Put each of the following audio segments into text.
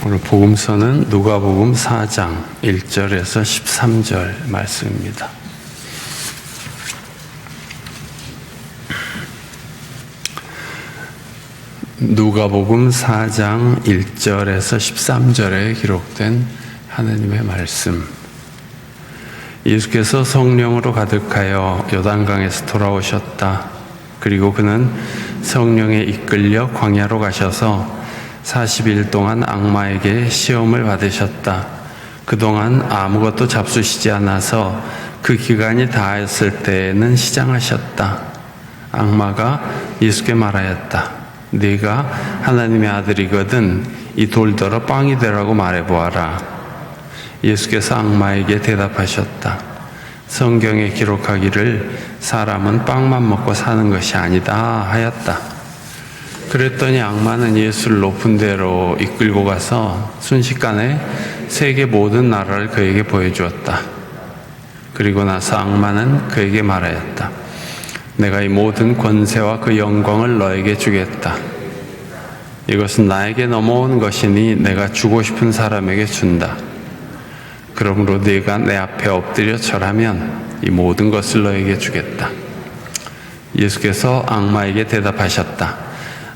오늘 복음서는 누가복음 4장 1절에서 13절 말씀입니다. 누가복음 4장 1절에서 13절에 기록된 하나님의 말씀. 예수께서 성령으로 가득하여 요단강에서 돌아오셨다. 그리고 그는 성령에 이끌려 광야로 가셔서 40일 동안 악마에게 시험을 받으셨다. 그동안 아무것도 잡수시지 않아서 그 기간이 다했을 때에는 시장하셨다. 악마가 예수께 말하였다. 네가 하나님의 아들이거든 이 돌더러 빵이 되라고 말해보아라. 예수께서 악마에게 대답하셨다. 성경에 기록하기를 사람은 빵만 먹고 사는 것이 아니다 하였다. 그랬더니 악마는 예수를 높은 데로 이끌고 가서 순식간에 세계 모든 나라를 그에게 보여주었다. 그리고 나서 악마는 그에게 말하였다. 내가 이 모든 권세와 그 영광을 너에게 주겠다. 이것은 나에게 넘어온 것이니 내가 주고 싶은 사람에게 준다. 그러므로 네가 내 앞에 엎드려 절하면 이 모든 것을 너에게 주겠다. 예수께서 악마에게 대답하셨다.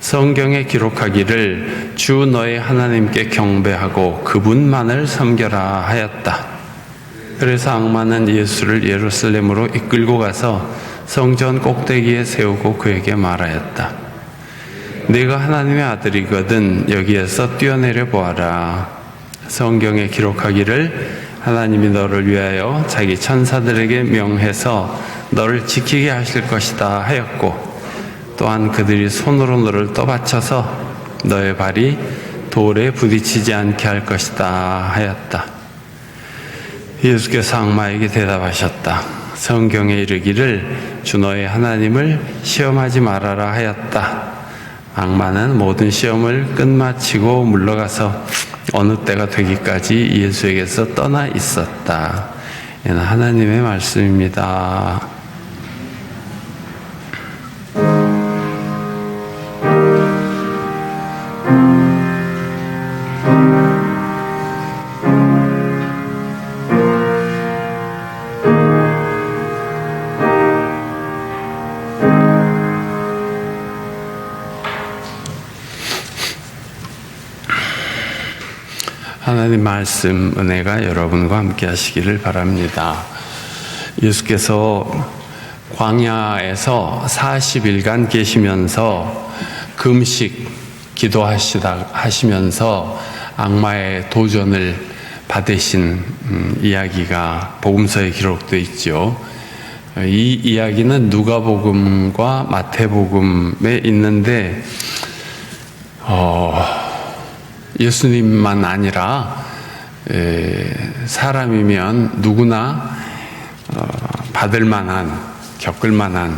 성경에 기록하기를 주 너의 하나님께 경배하고 그분만을 섬겨라 하였다. 그래서 악마는 예수를 예루살렘으로 이끌고 가서 성전 꼭대기에 세우고 그에게 말하였다. 네가 하나님의 아들이거든 여기에서 뛰어내려 보아라. 성경에 기록하기를 하나님이 너를 위하여 자기 천사들에게 명해서 너를 지키게 하실 것이다 하였고 또한 그들이 손으로 너를 떠받쳐서 너의 발이 돌에 부딪히지 않게 할 것이다 하였다. 예수께서 악마에게 대답하셨다. 성경에 이르기를 주 너의 하나님을 시험하지 말아라 하였다. 악마는 모든 시험을 끝마치고 물러가서 어느 때가 되기까지 예수에게서 떠나 있었다. 이는 하나님의 말씀입니다. 하나님 말씀 은혜가 여러분과 함께 하시기를 바랍니다. 예수께서 광야에서 40일간 계시면서 금식 기도하시면서 악마의 도전을 받으신 이야기가 복음서에 기록되어 있죠. 이 이야기는 누가복음과 마태복음에 있는데 예수님만 아니라 사람이면 누구나 받을 만한, 겪을 만한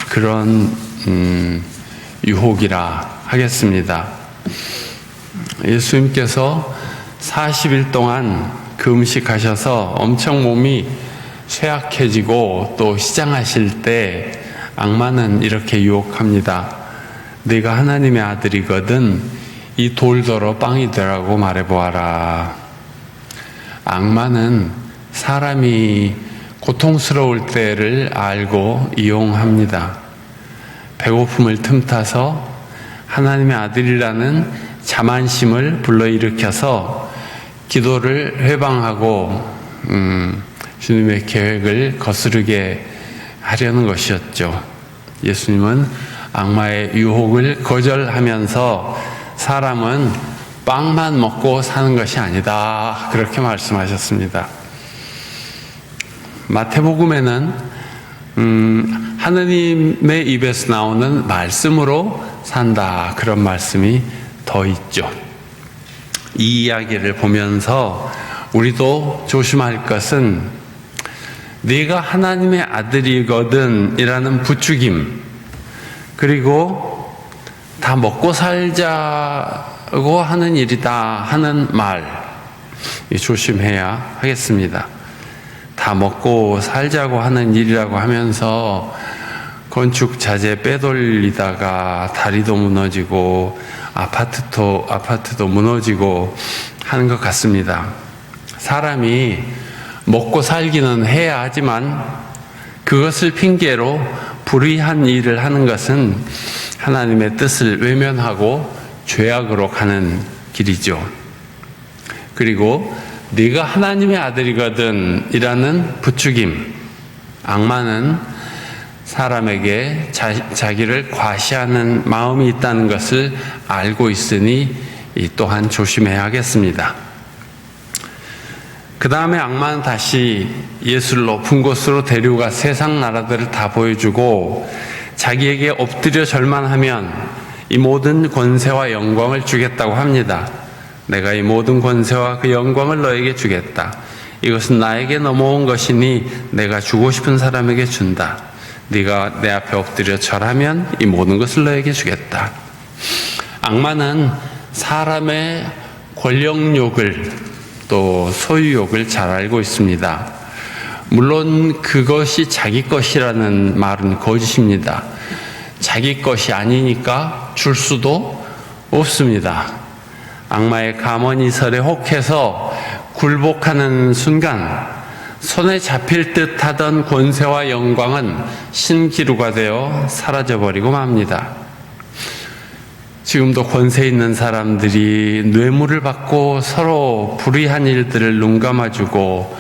그런 유혹이라 하겠습니다. 예수님께서 40일 동안 금식하셔서 엄청 몸이 쇠약해지고 또 시장하실 때 악마는 이렇게 유혹합니다. 네가 하나님의 아들이거든 이 돌더러 빵이 되라고 말해보아라. 악마는 사람이 고통스러울 때를 알고 이용합니다. 배고픔을 틈타서 하나님의 아들이라는 자만심을 불러일으켜서 기도를 회방하고 주님의 계획을 거스르게 하려는 것이었죠. 예수님은 악마의 유혹을 거절하면서 사람은 빵만 먹고 사는 것이 아니다. 그렇게 말씀하셨습니다. 마태복음에는 하느님의 입에서 나오는 말씀으로 산다. 그런 말씀이 더 있죠. 이 이야기를 보면서 우리도 조심할 것은 네가 하나님의 아들이거든 이라는 부추김, 그리고 다 먹고 살자고 하는 일이다 하는 말 조심해야 하겠습니다. 다 먹고 살자고 하는 일이라고 하면서 건축 자재 빼돌리다가 다리도 무너지고 아파트도 무너지고 하는 것 같습니다. 사람이 먹고 살기는 해야 하지만 그것을 핑계로 불의한 일을 하는 것은 하나님의 뜻을 외면하고 죄악으로 가는 길이죠. 그리고 네가 하나님의 아들이거든 이라는 부추김, 악마는 사람에게 자기를 과시하는 마음이 있다는 것을 알고 있으니 이 또한 조심해야겠습니다. 그 다음에 악마는 다시 예수를 높은 곳으로 데려가 세상 나라들을 다 보여주고 자기에게 엎드려 절만하면 이 모든 권세와 영광을 주겠다고 합니다. 내가 이 모든 권세와 그 영광을 너에게 주겠다. 이것은 나에게 넘어온 것이니 내가 주고 싶은 사람에게 준다. 네가 내 앞에 엎드려 절하면 이 모든 것을 너에게 주겠다. 악마는 사람의 권력욕을 또 소유욕을 잘 알고 있습니다. 물론 그것이 자기 것이라는 말은 거짓입니다. 자기 것이 아니니까 줄 수도 없습니다. 악마의 가머니설에 혹해서 굴복하는 순간 손에 잡힐 듯 하던 권세와 영광은 신기루가 되어 사라져버리고 맙니다. 지금도 권세 있는 사람들이 뇌물을 받고 서로 불의한 일들을 눈감아주고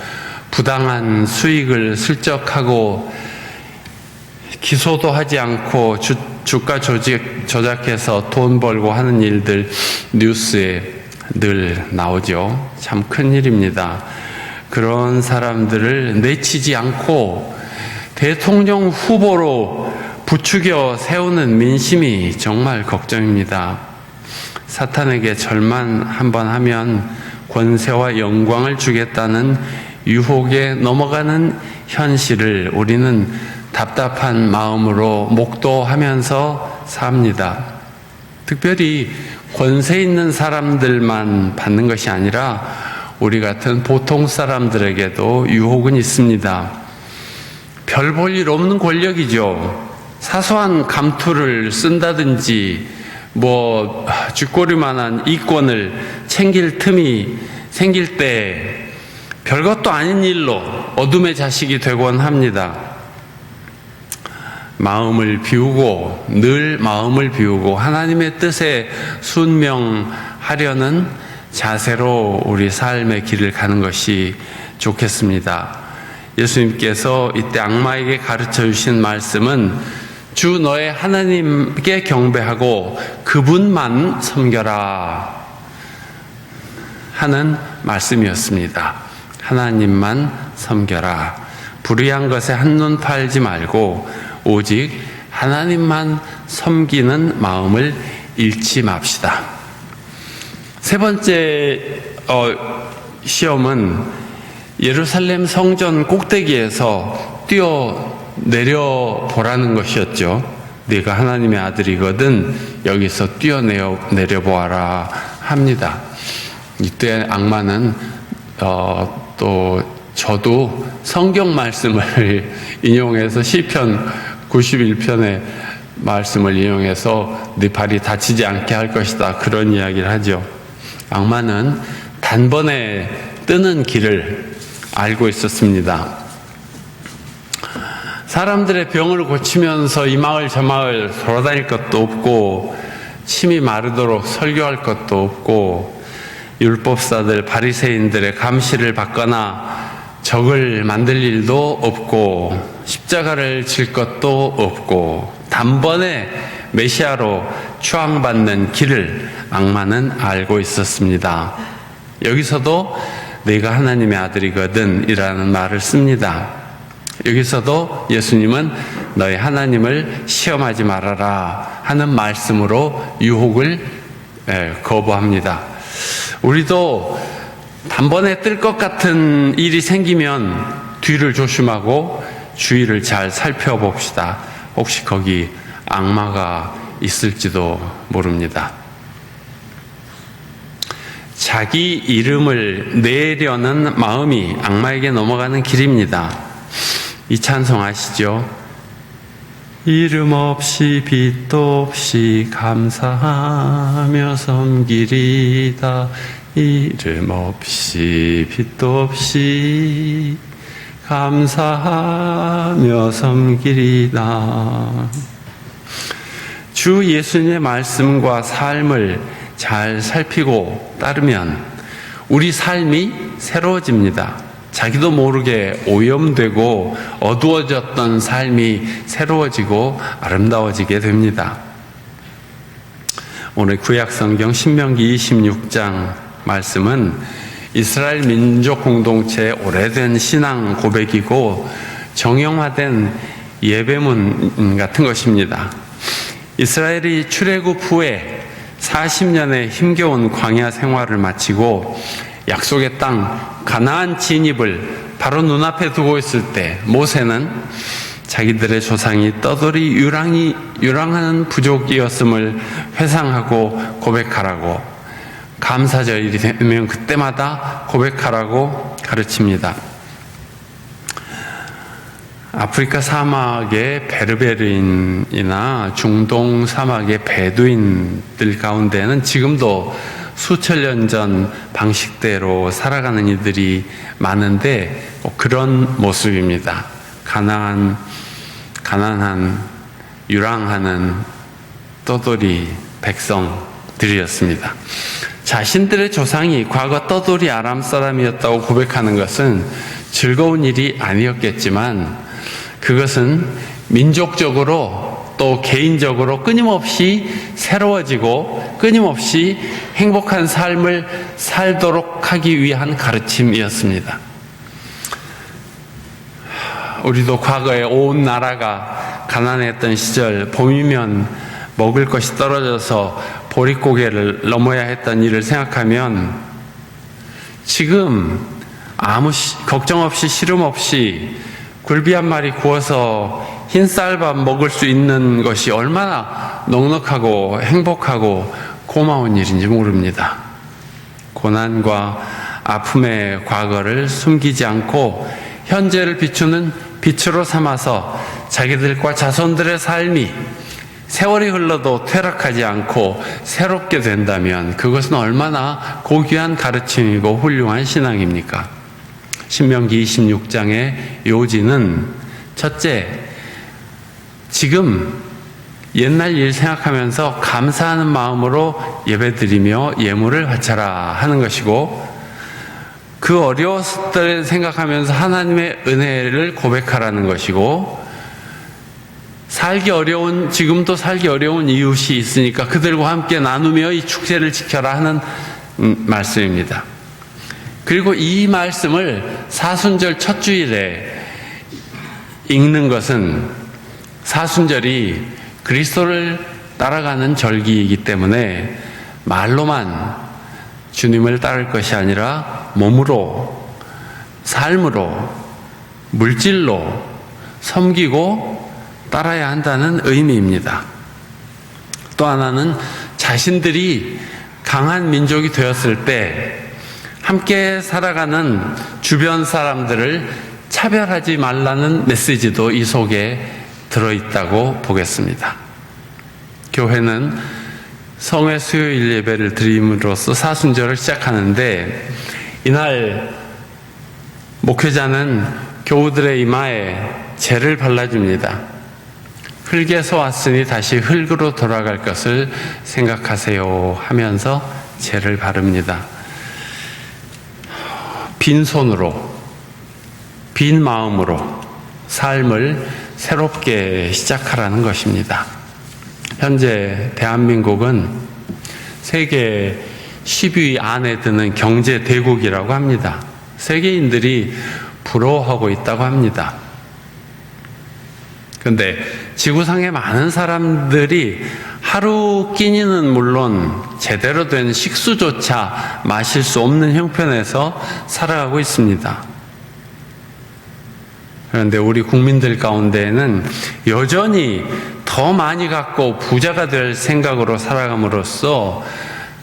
부당한 수익을 슬쩍하고 기소도 하지 않고 주가 조작해서 돈 벌고 하는 일들 뉴스에 늘 나오죠. 참 큰일입니다. 그런 사람들을 내치지 않고 대통령 후보로 부추겨 세우는 민심이 정말 걱정입니다. 사탄에게 절만 한번 하면 권세와 영광을 주겠다는 유혹에 넘어가는 현실을 우리는 답답한 마음으로 목도하면서 삽니다. 특별히 권세 있는 사람들만 받는 것이 아니라 우리 같은 보통 사람들에게도 유혹은 있습니다. 별 볼 일 없는 권력이죠. 사소한 감투를 쓴다든지 쥐꼬리만한 이권을 챙길 틈이 생길 때 별것도 아닌 일로 어둠의 자식이 되곤 합니다. 늘 마음을 비우고 하나님의 뜻에 순명하려는 자세로 우리 삶의 길을 가는 것이 좋겠습니다. 예수님께서 이때 악마에게 가르쳐 주신 말씀은 주 너의 하나님께 경배하고 그분만 섬겨라 하는 말씀이었습니다. 하나님만 섬겨라. 불의한 것에 한눈 팔지 말고 오직 하나님만 섬기는 마음을 잃지 맙시다. 세 번째 시험은 예루살렘 성전 꼭대기에서 뛰어내려 보라는 것이었죠. 네가 하나님의 아들이거든 여기서 뛰어내려 보아라 합니다. 이때 악마는 또 저도 성경 말씀을 인용해서 시편 91편의 말씀을 인용해서 네 발이 다치지 않게 할 것이다 그런 이야기를 하죠. 악마는 단번에 뜨는 길을 알고 있었습니다. 사람들의 병을 고치면서 이 마을 저 마을 돌아다닐 것도 없고 침이 마르도록 설교할 것도 없고 율법사들 바리새인들의 감시를 받거나 적을 만들 일도 없고 십자가를 질 것도 없고 단번에 메시아로 추앙받는 길을 악마는 알고 있었습니다. 여기서도 네가 하나님의 아들이거든 이라는 말을 씁니다. 여기서도 예수님은 너희 하나님을 시험하지 말아라 하는 말씀으로 유혹을 거부합니다. 우리도 단번에 뜰 것 같은 일이 생기면 뒤를 조심하고 주위를 잘 살펴봅시다. 혹시 거기 악마가 있을지도 모릅니다. 자기 이름을 내려는 마음이 악마에게 넘어가는 길입니다. 이 찬송 아시죠? 이름 없이 빛도 없이 감사하며 섬기리다. 이름 없이 빛도 없이 감사하며 섬기리다. 주 예수님의 말씀과 삶을 잘 살피고 따르면 우리 삶이 새로워집니다. 자기도 모르게 오염되고 어두워졌던 삶이 새로워지고 아름다워지게 됩니다. 오늘 구약성경 신명기 26장 말씀은 이스라엘 민족 공동체의 오래된 신앙 고백이고 정형화된 예배문 같은 것입니다. 이스라엘이 출애굽 후에 40년의 힘겨운 광야 생활을 마치고 약속의 땅 가나안 진입을 바로 눈앞에 두고 있을 때 모세는 자기들의 조상이 떠돌이 유랑하는 부족이었음을 회상하고 고백하라고, 감사절이 되면 그때마다 고백하라고 가르칩니다. 아프리카 사막의 베르베르인이나 중동 사막의 베두인들 가운데는 지금도 수천 년 전 방식대로 살아가는 이들이 많은데 그런 모습입니다. 가난한 유랑하는 떠돌이 백성들이었습니다. 자신들의 조상이 과거 떠돌이 아람 사람이었다고 고백하는 것은 즐거운 일이 아니었겠지만 그것은 민족적으로 또 개인적으로 끊임없이 새로워지고 끊임없이 행복한 삶을 살도록 하기 위한 가르침이었습니다. 우리도 과거에 온 나라가 가난했던 시절 봄이면 먹을 것이 떨어져서 보릿고개를 넘어야 했던 일을 생각하면 지금 아무 걱정 없이 시름 없이 굴비 한 마리 구워서 흰쌀밥 먹을 수 있는 것이 얼마나 넉넉하고 행복하고 고마운 일인지 모릅니다. 고난과 아픔의 과거를 숨기지 않고 현재를 비추는 빛으로 삼아서 자기들과 자손들의 삶이 세월이 흘러도 퇴락하지 않고 새롭게 된다면 그것은 얼마나 고귀한 가르침이고 훌륭한 신앙입니까? 신명기 26장의 요지는 첫째, 지금 옛날 일 생각하면서 감사하는 마음으로 예배드리며 예물을 바쳐라 하는 것이고, 그 어려웠을 때 생각하면서 하나님의 은혜를 고백하라는 것이고, 지금도 살기 어려운 이웃이 있으니까 그들과 함께 나누며 이 축제를 지켜라 하는 말씀입니다. 그리고 이 말씀을 사순절 첫 주일에 읽는 것은 사순절이 그리스도를 따라가는 절기이기 때문에 말로만 주님을 따를 것이 아니라 몸으로, 삶으로, 물질로 섬기고 따라야 한다는 의미입니다. 또 하나는 자신들이 강한 민족이 되었을 때 함께 살아가는 주변 사람들을 차별하지 말라는 메시지도 이 속에 들어있다고 보겠습니다. 교회는 성회 수요일 예배를 드림으로써 사순절을 시작하는데, 이날 목회자는 교우들의 이마에 재를 발라줍니다. 흙에서 왔으니 다시 흙으로 돌아갈 것을 생각하세요 하면서 재를 바릅니다. 빈손으로, 빈 마음으로 삶을 새롭게 시작하라는 것입니다. 현재 대한민국은 세계 10위 안에 드는 경제 대국이라고 합니다. 세계인들이 부러워하고 있다고 합니다. 그런데 지구상의 많은 사람들이 하루 끼니는 물론 제대로 된 식수조차 마실 수 없는 형편에서 살아가고 있습니다. 그런데 우리 국민들 가운데에는 여전히 더 많이 갖고 부자가 될 생각으로 살아감으로써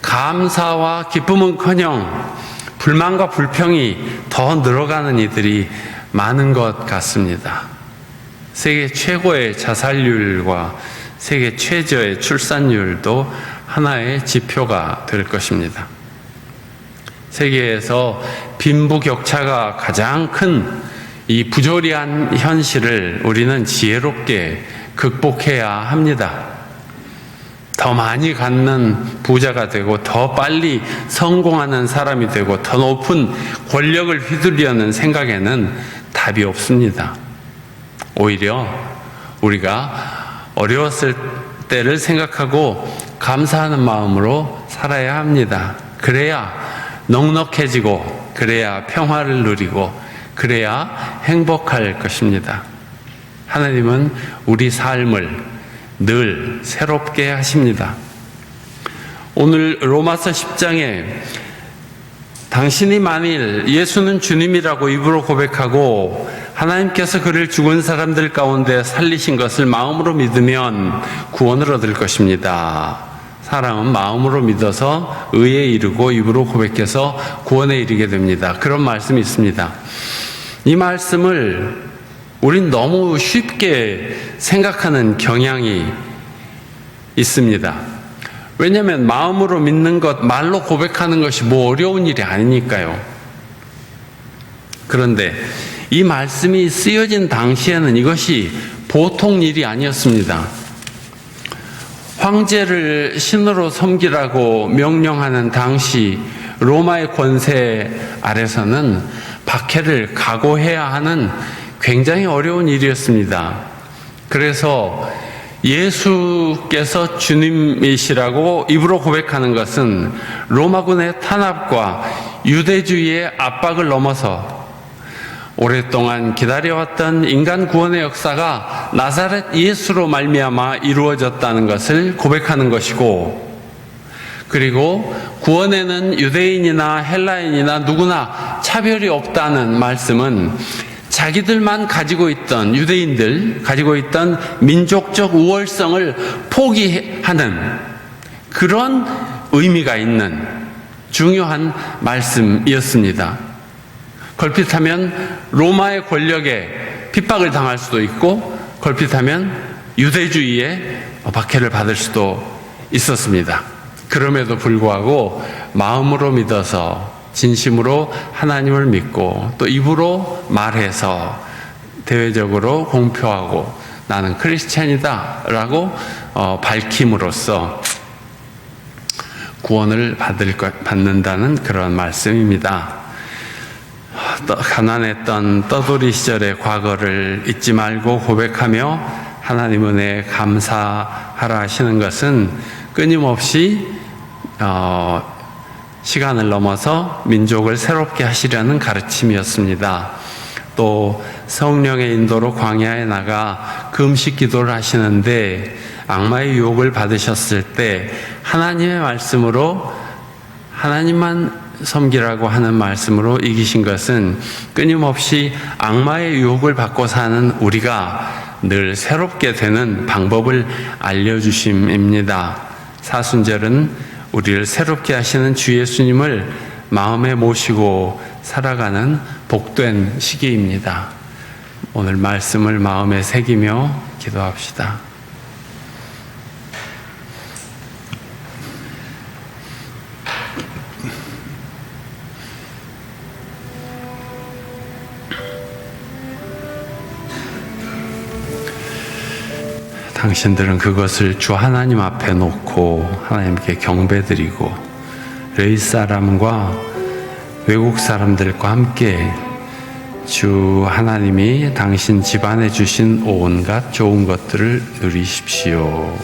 감사와 기쁨은커녕 불만과 불평이 더 늘어가는 이들이 많은 것 같습니다. 세계 최고의 자살률과 세계 최저의 출산율도 하나의 지표가 될 것입니다. 세계에서 빈부격차가 가장 큰 이 부조리한 현실을 우리는 지혜롭게 극복해야 합니다. 더 많이 갖는 부자가 되고 더 빨리 성공하는 사람이 되고 더 높은 권력을 휘두르려는 생각에는 답이 없습니다. 오히려 우리가 어려웠을 때를 생각하고 감사하는 마음으로 살아야 합니다. 그래야 넉넉해지고 그래야 평화를 누리고 그래야 행복할 것입니다. 하나님은 우리 삶을 늘 새롭게 하십니다. 오늘 로마서 10장에 당신이 만일 예수는 주님이라고 입으로 고백하고 하나님께서 그를 죽은 사람들 가운데 살리신 것을 마음으로 믿으면 구원을 얻을 것입니다. 사람은 마음으로 믿어서 의에 이르고 입으로 고백해서 구원에 이르게 됩니다. 그런 말씀이 있습니다. 이 말씀을 우린 너무 쉽게 생각하는 경향이 있습니다. 왜냐하면 마음으로 믿는 것, 말로 고백하는 것이 뭐 어려운 일이 아니니까요. 그런데 이 말씀이 쓰여진 당시에는 이것이 보통 일이 아니었습니다. 황제를 신으로 섬기라고 명령하는 당시 로마의 권세 아래서는 박해를 각오해야 하는 굉장히 어려운 일이었습니다. 그래서 예수께서 주님이시라고 입으로 고백하는 것은 로마군의 탄압과 유대주의의 압박을 넘어서 오랫동안 기다려왔던 인간 구원의 역사가 나사렛 예수로 말미암아 이루어졌다는 것을 고백하는 것이고, 그리고 구원에는 유대인이나 헬라인이나 누구나 차별이 없다는 말씀은 자기들만 가지고 있던, 유대인들 가지고 있던 민족적 우월성을 포기하는 그런 의미가 있는 중요한 말씀이었습니다. 걸핏하면 로마의 권력에 핍박을 당할 수도 있고, 걸핏하면 유대주의에 박해를 받을 수도 있었습니다. 그럼에도 불구하고 마음으로 믿어서 진심으로 하나님을 믿고 또 입으로 말해서 대외적으로 공표하고 나는 크리스찬이다 라고 밝힘으로써 구원을 받는다는 그런 말씀입니다. 가난했던 떠돌이 시절의 과거를 잊지 말고 고백하며 하나님 은혜에 감사하라 하시는 것은 끊임없이 시간을 넘어서 민족을 새롭게 하시려는 가르침이었습니다. 또 성령의 인도로 광야에 나가 금식 기도를 하시는데 악마의 유혹을 받으셨을 때 하나님의 말씀으로 하나님만 섬기라고 하는 말씀으로 이기신 것은 끊임없이 악마의 유혹을 받고 사는 우리가 늘 새롭게 되는 방법을 알려주심입니다. 사순절은 우리를 새롭게 하시는 주 예수님을 마음에 모시고 살아가는 복된 시기입니다. 오늘 말씀을 마음에 새기며 기도합시다. 당신들은 그것을 주 하나님 앞에 놓고 하나님께 경배드리고 레위 사람과 외국 사람들과 함께 주 하나님이 당신 집안에 주신 온갖 좋은 것들을 누리십시오.